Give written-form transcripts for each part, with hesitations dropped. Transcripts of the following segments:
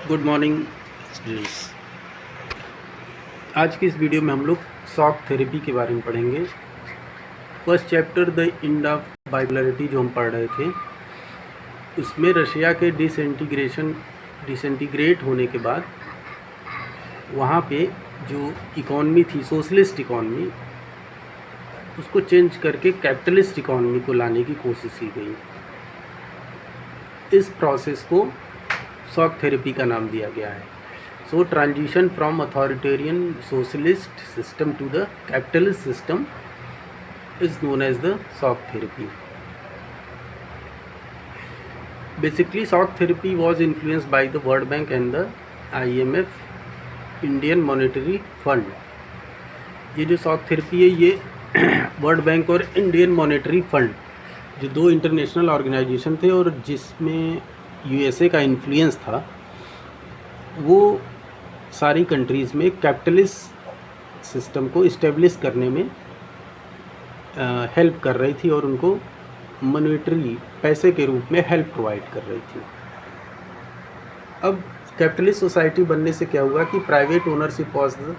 Good morning students. आज की इस वीडियो में हम लोग शॉक थेरेपी के बारे में पढ़ेंगे। First chapter the end of bipolarity जो हम पढ़ रहे थे, उसमें रशिया के डिसइंटीग्रेट होने के बाद वहाँ पे जो इकॉनमी थी, सोशलिस्ट इकॉनमी, उसको चेंज करके कैपिटलिस्ट इकॉनमी को लाने की कोशिश की गई। इस प्रोसेस को शॉक थेरेपी का नाम दिया गया है। So transition from authoritarian socialist system to the capitalist system is known as the shock therapy. Basically shock therapy was influenced by the world bank and the IMF, Indian monetary fund. ये जो shock therapy है, ये world bank और Indian monetary fund, जो दो international organisation थे और जिसमें USA का इन्फ्लुएंस था, वो सारी कंट्रीज़ में कैपिटलिस्ट सिस्टम को इस्टेब्लिश करने में हेल्प कर रही थी और उनको मॉनेटरी पैसे के रूप में हेल्प प्रोवाइड कर रही थी। अब कैपिटलिस्ट सोसाइटी बनने से क्या हुआ कि private ownership was the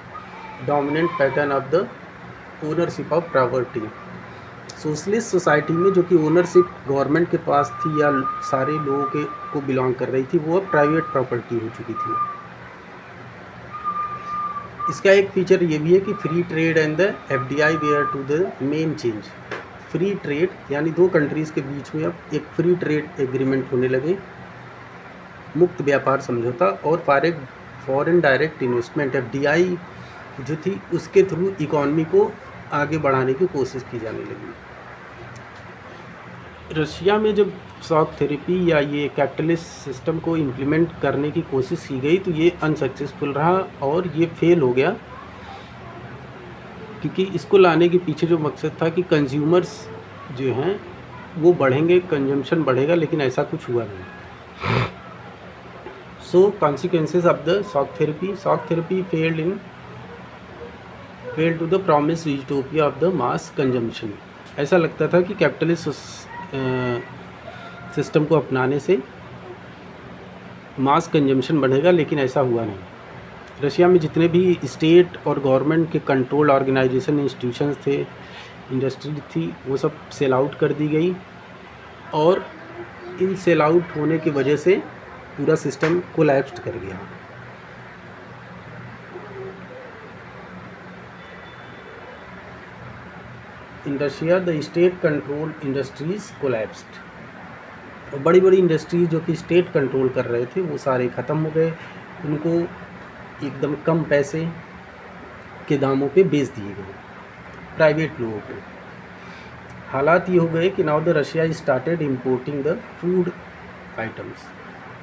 dominant pattern of the ownership of property. Socialist society में जो कि ओनरशिप गवर्नमेंट के पास थी या सारे लोगों के को बिलोंग कर रही थी, वो अब प्राइवेट प्रॉपर्टी हो चुकी थी। इसका एक फीचर ये भी है कि free trade and the FDI were two the main change. Free trade यानी दो कंट्रीज़ के बीच में अब एक फ्री ट्रेड एग्रीमेंट होने लगे, मुक्त व्यापार समझौता, और फॉरेन डायरेक्ट इन्वेस्टमेंट FDI जो थी, उसके थ्रू इकॉनमी को आगे बढ़ाने की कोशिश की जाने लगी। रशिया में जब शॉक थेरेपी या ये कैपिटलिस्ट सिस्टम को इम्प्लीमेंट करने की कोशिश की गई तो ये अनसक्सेसफुल रहा और ये फेल हो गया, क्योंकि इसको लाने के पीछे जो मकसद था कि कंज्यूमर्स जो हैं वो बढ़ेंगे, कंजम्पशन बढ़ेगा, लेकिन ऐसा कुछ हुआ नहीं। So consequences of the shock therapy failed to the promise utopia of the mass consumption. ऐसा लगता था कि कैपिटलिस्ट सिस्टम को अपनाने से मास कंजम्पशन बढ़ेगा, लेकिन ऐसा हुआ नहीं। रशिया में जितने भी स्टेट और गवर्नमेंट के कंट्रोल ऑर्गेनाइजेशन, इंस्टीट्यूशंस थे, इंडस्ट्री थी, वो सब सेल आउट कर दी गई और इन सेल आउट होने की वजह से पूरा सिस्टम कोलैप्स कर गया। In Russia the state control industries collapsed. और बड़ी बड़ी इंडस्ट्रीज जो कि स्टेट कंट्रोल कर रहे थे वो सारे ख़त्म हो गए, उनको एकदम कम पैसे के दामों पे बेच दिए गए प्राइवेट लोगों को। हालात ये हो गए कि now the Russia started importing the food items.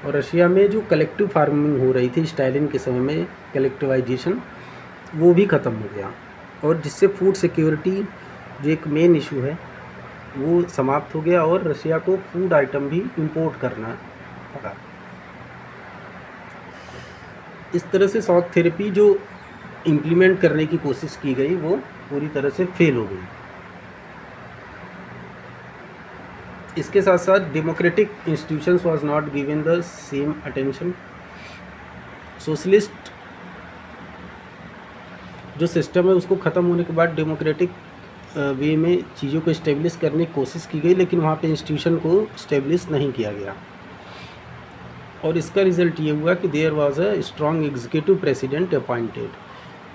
और रशिया में जो कलेक्टिव फार्मिंग हो रही थी स्टालिन के समय में, कलेक्टिवाइजेशन, वो भी ख़त्म हो गया, और जिससे फूड सिक्योरिटी जो एक मेन इशू है वो समाप्त हो गया और रशिया को फूड आइटम भी इंपोर्ट करना पड़ा। इस तरह से शॉक थेरेपी जो इम्प्लीमेंट करने की कोशिश की गई वो पूरी तरह से फेल हो गई। इसके साथ साथ democratic institutions was not given the same attention. Socialist जो सिस्टम है उसको ख़त्म होने के बाद डेमोक्रेटिक वे में चीज़ों को इस्टेब्लिश करने की कोशिश की गई, लेकिन वहाँ पे इंस्टीट्यूशन को इस्टेब्लिश नहीं किया गया। और इसका रिज़ल्ट ये हुआ कि there was a strong executive president appointed.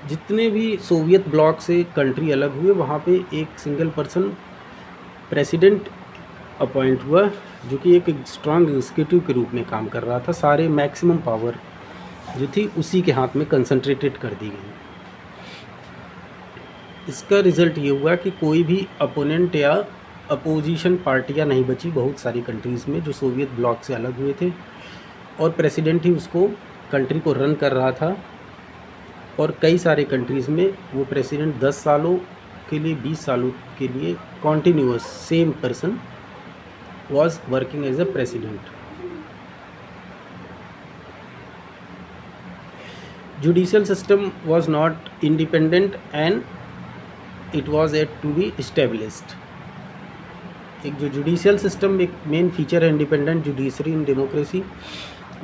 जितने भी सोवियत ब्लॉक से कंट्री अलग हुए, वहाँ पे एक सिंगल पर्सन प्रेसिडेंट अपॉइंट हुआ, जो कि एक स्ट्रॉन्ग एग्जीक्यूटिव के रूप में काम कर रहा था। सारे मैक्सिमम पावर जो थी उसी के हाथ में कंसंट्रेटेड कर दी गई। इसका रिज़ल्ट ये हुआ कि कोई भी अपोनेंट या अपोजिशन पार्टियां नहीं बची बहुत सारी कंट्रीज़ में जो सोवियत ब्लॉक से अलग हुए थे, और प्रेसिडेंट ही उसको कंट्री को रन कर रहा था। और कई सारे कंट्रीज़ में वो प्रेसिडेंट 10 सालों के लिए, 20 सालों के लिए continuous same person was working as a president. Judicial system was not independent and it was yet to be established. एक जो जुडिशियल सिस्टम एक मेन फीचर है इंडिपेंडेंट जुडिशरी इन डेमोक्रेसी,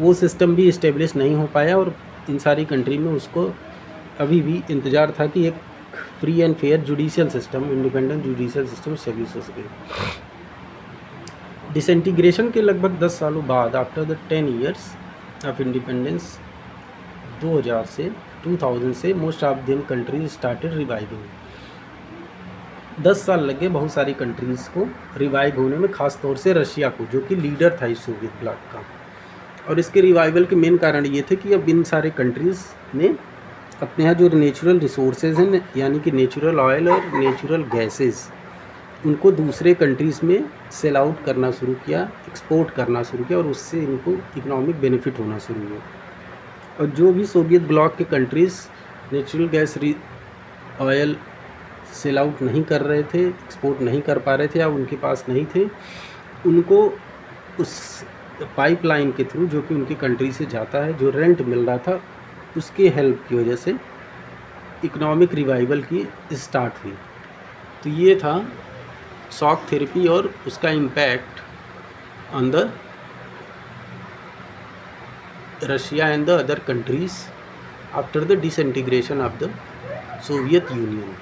वो सिस्टम भी इस्टेब्लिश नहीं हो पाया और इन सारी कंट्री में उसको अभी भी इंतज़ार था कि एक free and fair judicial system, independent judicial system establish हो सके। डिसइंटीग्रेशन के लगभग 10 सालों बाद, after the 10 years of independence, 2000 से most of them countries started reviving. 10 साल लगे बहुत सारी कंट्रीज़ को रिवाइव होने में, ख़ास तौर से रशिया को, जो कि लीडर था इस सोवियत ब्लॉक का। और इसके रिवाइवल के मेन कारण ये थे कि अब इन सारे कंट्रीज़ ने अपने यहाँ जो नेचुरल रिसोर्सेज हैं, यानी कि नेचुरल ऑयल और नेचुरल गैसेस, उनको दूसरे कंट्रीज़ में सेल आउट करना शुरू किया, एक्सपोर्ट करना शुरू किया और उससे इनको इकोनॉमिक बेनिफिट होना शुरू हुआ। और जो भी सोवियत ब्लॉक के countries natural gas oil sell out नहीं कर रहे थे, एक्सपोर्ट नहीं कर पा रहे थे या उनके पास नहीं थे, उनको उस पाइपलाइन के थ्रू जो कि उनकी कंट्री से जाता है, जो रेंट मिल रहा था, उसके हेल्प की वजह से इकोनॉमिक रिवाइवल की स्टार्ट हुई। तो ये था शॉक थेरेपी और उसका impact on the Russia and the other countries after the disintegration of the Soviet union.